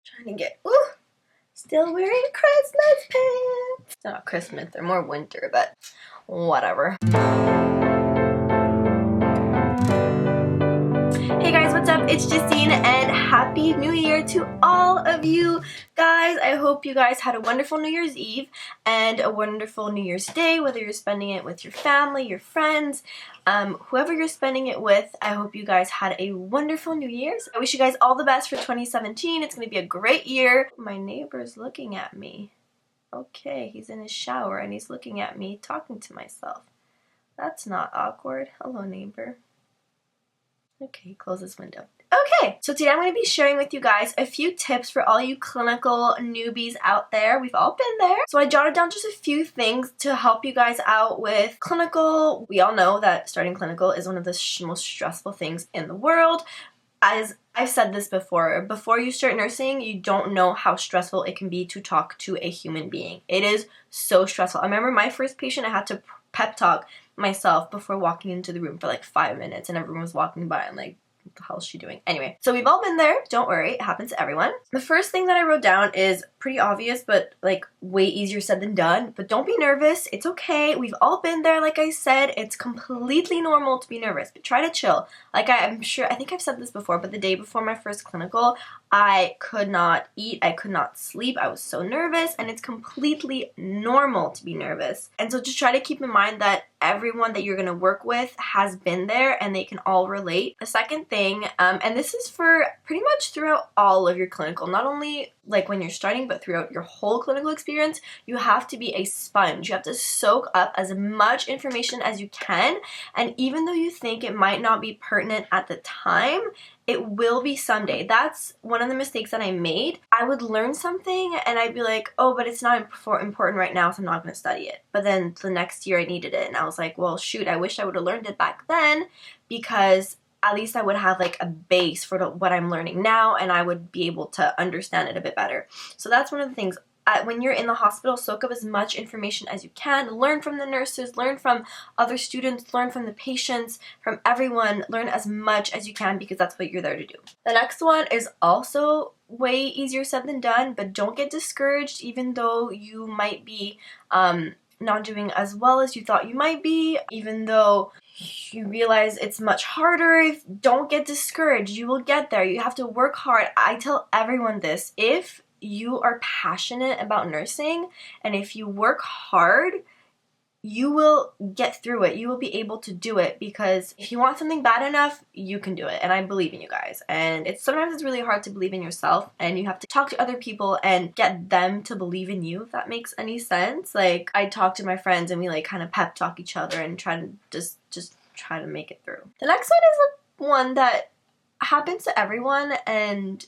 Trying to get, ooh, still wearing Christmas pants. It's not Christmas, they're more winter, but whatever. Hey guys, what's up? It's Justine and Happy New Year to all of you guys. I hope you guys had a wonderful New Year's Eve and a wonderful New Year's Day, whether you're spending it with your family, your friends, whoever you're spending it with. I hope you guys had a wonderful New Year's. I wish you guys all the best for 2017. It's going to be a great year. My neighbor's looking at me. Okay, he's in his shower and he's looking at me talking to myself. That's not awkward. Hello, neighbor. Okay, close this window. Okay, so today I'm going to be sharing with you guys a few tips for all you clinical newbies out there. We've all been there. So I jotted down just a few things to help you guys out with clinical. We all know that starting clinical is one of the most stressful things in the world. As I've said this before you start nursing, you don't know how stressful it can be to talk to a human being. It is so stressful. I remember my first patient, I had to pep talk myself before walking into the room for like 5 minutes, and everyone was walking by and like, what the hell is she doing? Anyway, so we've all been there. Don't worry, it happens to everyone. The first thing that I wrote down is pretty obvious, but like way easier said than done. But don't be nervous. It's okay. We've all been there. Like I said, it's completely normal to be nervous, but try to chill. Like I'm sure, I think I've said this before, but the day before my first clinical, I could not eat. I could not sleep. I was so nervous, and it's completely normal to be nervous. And so just try to keep in mind that everyone that you're going to work with has been there and they can all relate. The second thing, and this is for pretty much throughout all of your clinical, not only like when you're starting, but throughout your whole clinical experience, you have to be a sponge. You have to soak up as much information as you can. And even though you think it might not be pertinent at the time, it will be someday. That's one of the mistakes that I made. I would learn something and I'd be like, oh, but it's not important right now, so I'm not going to study it. But then the next year I needed it, and I was like, well, shoot, I wish I would have learned it back then, because at least I would have like a base for what I'm learning now, and I would be able to understand it a bit better. So that's one of the things. When you're in the hospital, soak up as much information as you can. Learn from the nurses, learn from other students, learn from the patients, from everyone. Learn as much as you can, because that's what you're there to do. The next one is also way easier said than done, but don't get discouraged even though you might be not doing as well as you thought you might be, even though you realize it's much harder. Don't get discouraged. You will get there. You have to work hard. I tell everyone this. If you are passionate about nursing and if you work hard, you will get through it. You will be able to do it, because if you want something bad enough, you can do it. And I believe in you guys. And sometimes it's really hard to believe in yourself, and you have to talk to other people and get them to believe in you, if that makes any sense. Like, I talk to my friends and we like kind of pep talk each other and try to just try to make it through. The next one is one that happens to everyone and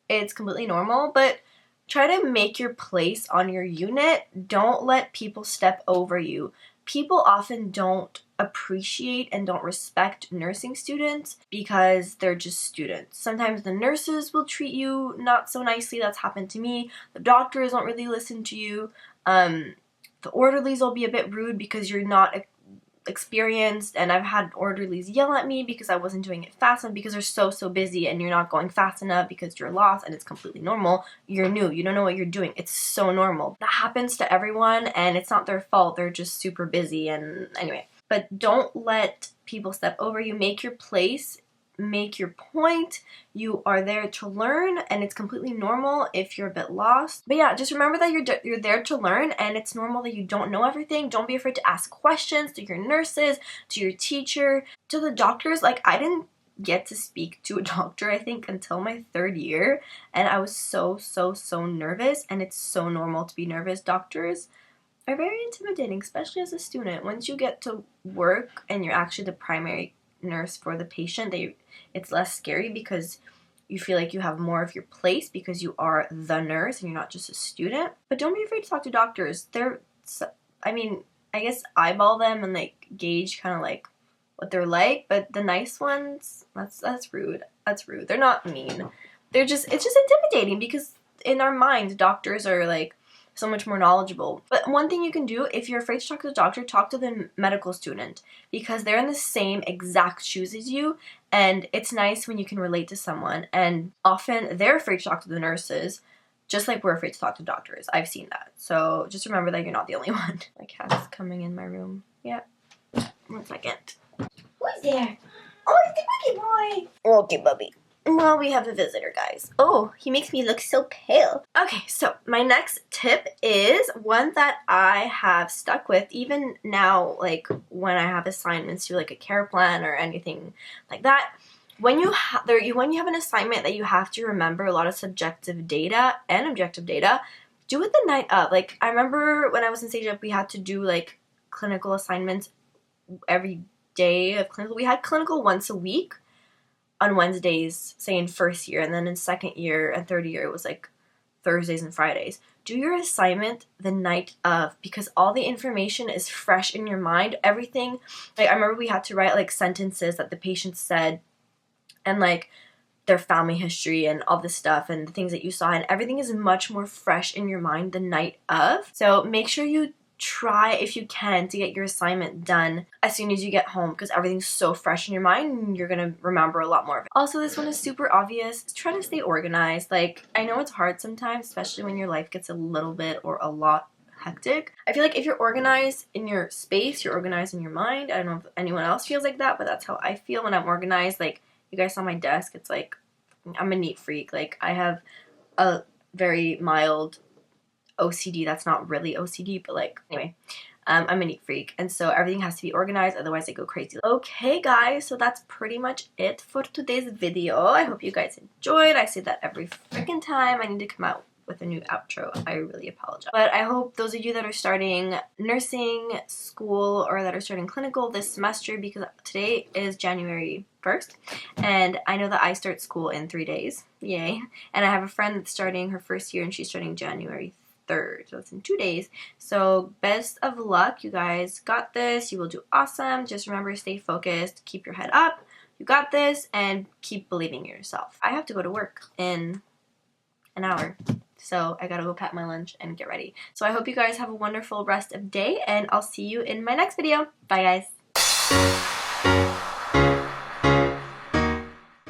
it's completely normal, but try to make your place on your unit. Don't let people step over you. People often don't appreciate and don't respect nursing students because they're just students. Sometimes the nurses will treat you not so nicely. That's happened to me. The doctors don't really listen to you. The orderlies will be a bit rude because you're not experienced, and I've had orderlies yell at me because I wasn't doing it fast enough, because they're so busy and you're not going fast enough because you're lost, and it's completely normal. You're new, you don't know what you're doing. It's so normal. That happens to everyone, and it's not their fault. They're just super busy. And anyway, but don't let people step over you. Make your place. Make your point. You are there to learn, and it's completely normal if you're a bit lost. But yeah, just remember that you're there to learn, and it's normal that you don't know everything. Don't be afraid to ask questions to your nurses, to your teacher, to the doctors. Like, I didn't get to speak to a doctor, I think, until my 3rd year, and I was so nervous, and it's so normal to be nervous. Doctors are very intimidating, especially as a student. Once you get to work and you're actually the primary nurse for the patient, it's less scary because you feel like you have more of your place because you are the nurse and you're not just a student. But don't be afraid to talk to doctors. I guess eyeball them and like gauge kind of like what they're like, but the nice ones, that's rude. That's rude. They're not mean. It's just intimidating because in our minds, doctors are like so much more knowledgeable. But one thing you can do, if you're afraid to talk to the doctor, talk to the medical student, because they're in the same exact shoes as you, and it's nice when you can relate to someone. And often they're afraid to talk to the nurses, just like we're afraid to talk to doctors. I've seen that. So just remember that you're not the only one. My cat's coming in my room. Yeah. 1 second. Who's there? Oh, it's the Boogie Boy. Okay, Bubby. Well, we have a visitor, guys. Oh, he makes me look so pale. Okay, so my next tip is one that I have stuck with even now, like when I have assignments to like a care plan or anything like that. When you have an assignment that you have to remember a lot of subjective data and objective data, do it the night of. Like, I remember when I was in stage up, we had to do like clinical assignments every day of clinical. We had clinical once a week on Wednesdays, say in first year, and then in second year and third year it was like Thursdays and Fridays. Do your assignment the night of, because all the information is fresh in your mind. Everything, like I remember we had to write like sentences that the patient said, and like their family history and all this stuff and the things that you saw, and everything is much more fresh in your mind the night of. So make sure you try, if you can, to get your assignment done as soon as you get home, because everything's so fresh in your mind and you're gonna remember a lot more of it. Also, this one is super obvious. Try to stay organized. Like, I know it's hard sometimes, especially when your life gets a little bit or a lot hectic. I feel like if you're organized in your space, you're organized in your mind. I don't know if anyone else feels like that, but that's how I feel when I'm organized. Like, you guys saw my desk. It's like, I'm a neat freak. Like, I have a very mild OCD. That's not really OCD, but like, anyway, I'm a neat freak, and so everything has to be organized, otherwise I go crazy. Okay guys, so that's pretty much it for today's video. I hope you guys enjoyed. I say that every freaking time I need to come out with a new outro. I really apologize. But I hope those of you that are starting nursing school or that are starting clinical this semester, because today is January 1st, and I know that I start school in 3 days. Yay. And I have a friend that's starting her first year, and she's starting January 3rd, so it's in 2 days. So best of luck. You guys got this. You will do awesome. Just remember, stay focused, keep your head up. You got this, and keep believing in yourself. I have to go to work in an hour, so I gotta go pack my lunch and get ready. So I hope you guys have a wonderful rest of day, and I'll see you in my next video. Bye guys.